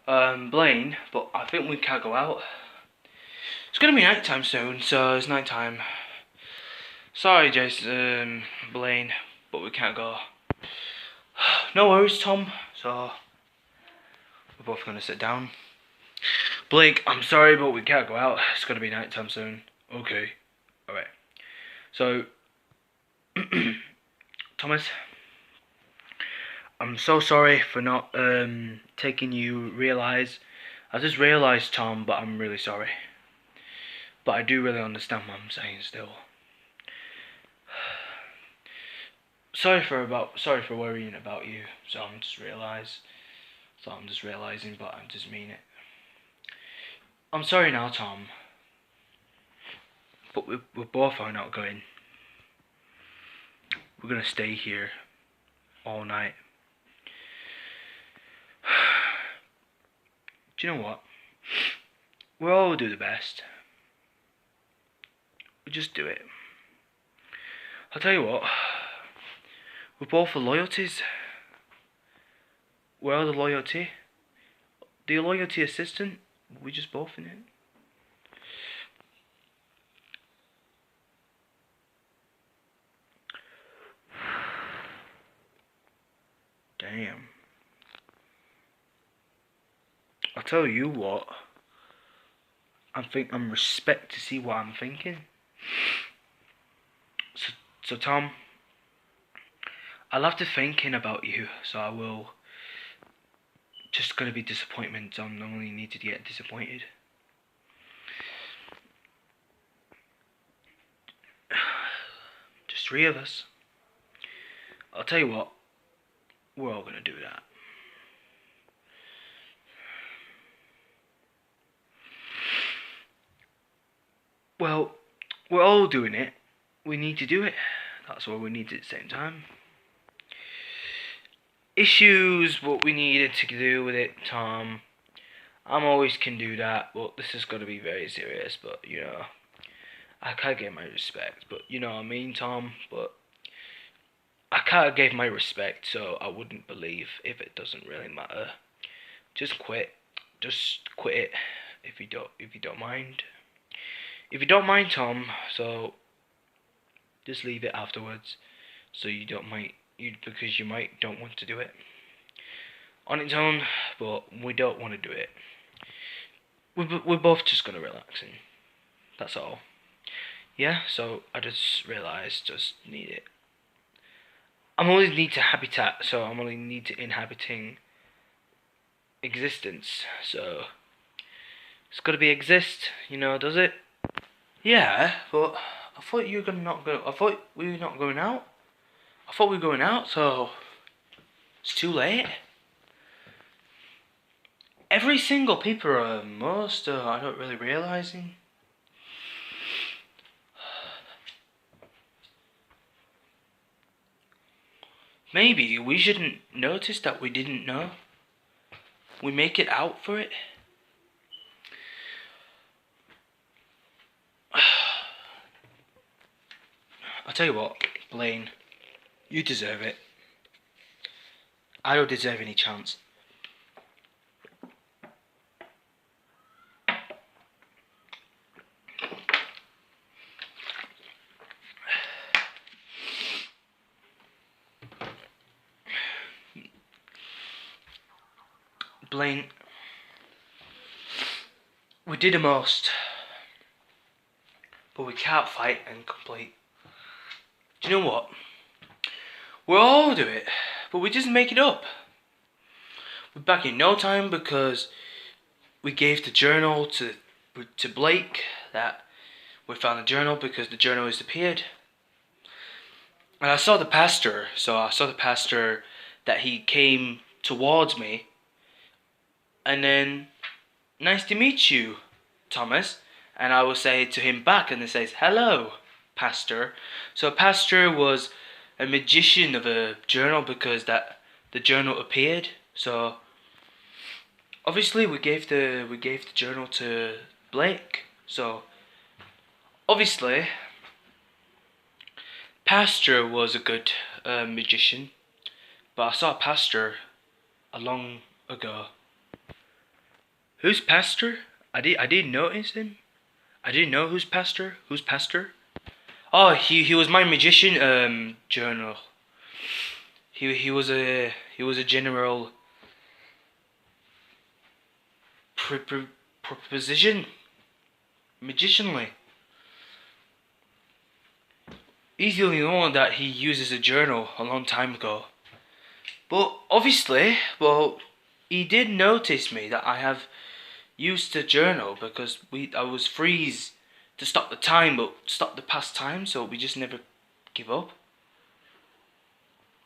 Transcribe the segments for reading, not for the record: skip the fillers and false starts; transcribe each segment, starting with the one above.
Blaine, but I think we can't go out. It's gonna be nighttime soon, so it's nighttime. Sorry, Jason, Blaine, but we can't go. No worries, Tom. So we're both gonna sit down. Blake, I'm sorry, but we can't go out. It's gonna be nighttime soon. Okay. Alright. So, Thomas, I'm so sorry for not taking you realize. I just realized, Tom, but I'm really sorry. But I do really understand what I'm saying still. Sorry for worrying about you. So I'm just realizing, but I just mean it. I'm sorry now, Tom. But we both are not going. We're gonna stay here all night. Do you know what? We'll all do the best. We just do it. I'll tell you what. We're both for loyalties. We're the loyalty. The loyalty assistant. We just both in it. Damn. I'll tell you what. I'm respect to see what I'm thinking. So Tom, I love to thinking about you, so I will. Just gonna be disappointment. I'm only need to get disappointed. Just three of us. I'll tell you what. We're all gonna do that. Well, we're all doing it. We need to do it. That's what we need at the same time. Issues, what we needed to do with it, Tom. I'm always can do that, but this is gonna be very serious. But you know, I can't get my respect. But you know what I mean, Tom. But I can't give my respect, so I wouldn't believe if it doesn't really matter. Just quit. Just quit it if you don't mind. If you don't mind, Tom, so just leave it afterwards, so you don't mind because you might don't want to do it on its own, but we don't want to do it. We're both just gonna relax and that's all. Yeah. So I just realised, just need it. I'm only need to habitat, so I'm only need to inhabiting existence. So it's gotta be exist, you know, does it? Yeah, but I thought you were gonna not go. I thought we were not going out. I thought we were going out, so it's too late. Every single people are most. I don't really realizing. Maybe we shouldn't notice that we didn't know. We make it out for it. I'll tell you what, Blaine, you deserve it. I don't deserve any chance. Blaine, we did the most, but we can't fight and complete. Do you know what? We'll all do it, but we just make it up. We're back in no time because we gave the journal to Blake that we found the journal because the journal has disappeared. And I saw the pastor, that he came towards me. And then, nice to meet you, Thomas. And I will say to him back, and he says, hello, pastor. So pastor was a magician of a journal because that the journal appeared. So obviously we gave the journal to Blake. So obviously pastor was a good magician, but I saw pastor a long ago. Who's Pastor? I didn't notice him. I didn't know who's Pastor. Who's Pastor? Oh, he was my magician journal. He was a general proposition magicianly. He's the only one that he uses a journal a long time ago. But obviously, well, he did notice me that I have used the journal because I was freeze to stop the time, but stop the past time, so we just never give up.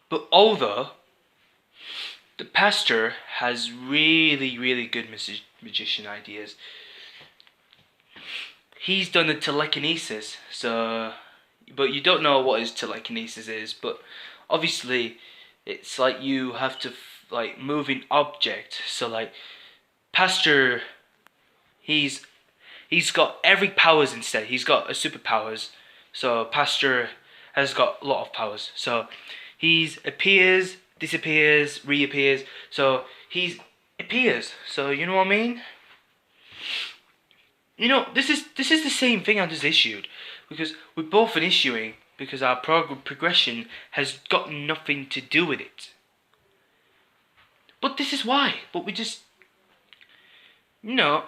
But although the pastor has really good magician ideas, he's done a telekinesis, so but you don't know what his telekinesis is, but obviously it's like you have to like move an object. So like Pastor, he's got every powers instead. He's got a superpowers. So Pastor has got a lot of powers. So he's appears, disappears, reappears. So he's appears. So you know what I mean? You know, this is the same thing I just issued, because we're both been issuing because our progression has got nothing to do with it. But this is why. But we just, you know,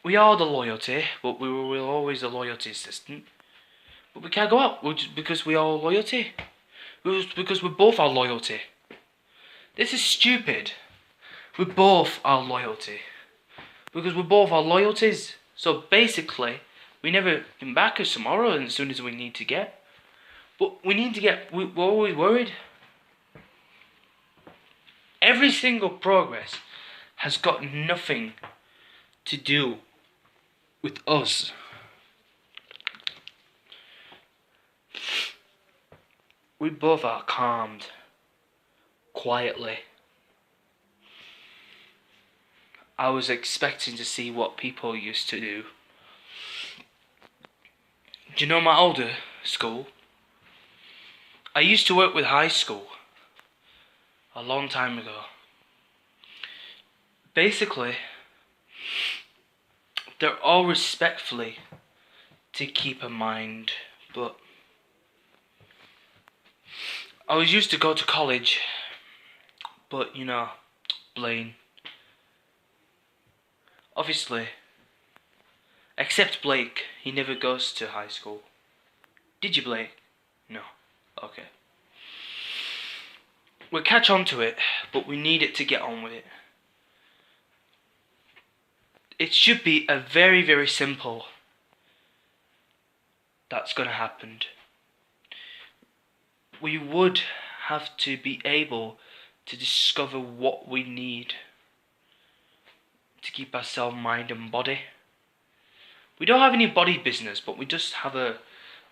we are the loyalty, but we're always the loyalty assistant. But we can't go out because we are loyalty. Because we're both our loyalty. This is stupid. We both are loyalty. Because we're both our loyalties. So basically, we never come back as tomorrow as soon as we need to get. But we need to get, we're always worried. Every single progress has got nothing to do with us. We both are calmed quietly. I was expecting to see what people used to do. Do you know my older school? I used to work with high school a long time ago. Basically, they're all respectfully to keep in mind, but I was used to go to college, but you know, Blaine. Obviously, except Blake, he never goes to high school. Did you, Blake? No. Okay. We'll catch on to it, but we need it to get on with it. It should be a very simple that's gonna happen. We would have to be able to discover what we need to keep ourselves mind and body. We don't have any body business, but we just have a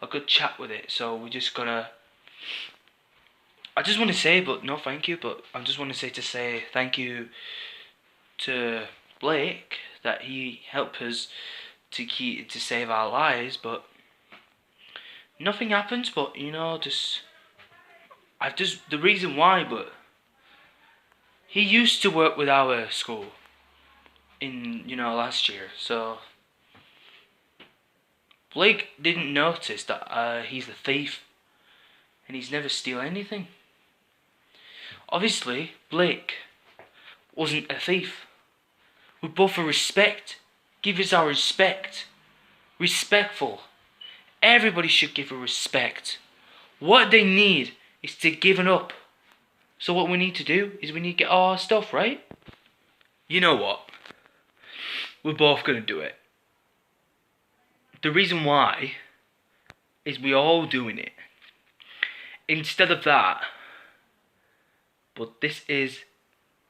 good chat with it. So we're just gonna, I just want to say, but no thank you, but I just want to say thank you to Blake that he helped us to save our lives, but nothing happens. But you know, the reason why, but he used to work with our school in, you know, last year, so Blake didn't notice that he's a thief and he's never steal anything. Obviously, Blake wasn't a thief. We both are respect. Give us our respect. Respectful. Everybody should give her respect. What they need is to give it up. So what we need to do is we need to get our stuff, right? You know what? We're both gonna do it. The reason why is we all doing it. Instead of that, but this is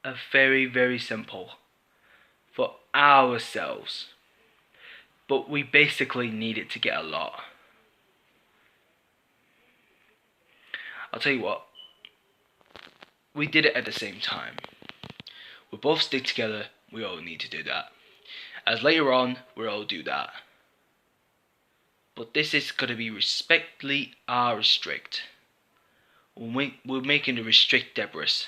a very simple for ourselves. But we basically need it to get a lot. I'll tell you what. We did it at the same time. We both stick together. We all need to do that. As later on, we'll all do that. But this is going to be respectfully restrict. We're making the restrict Deborah's.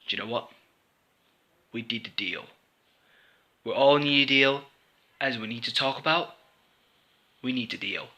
Do you know what? We did the deal. We all need a deal, as we need to talk about. We need to deal.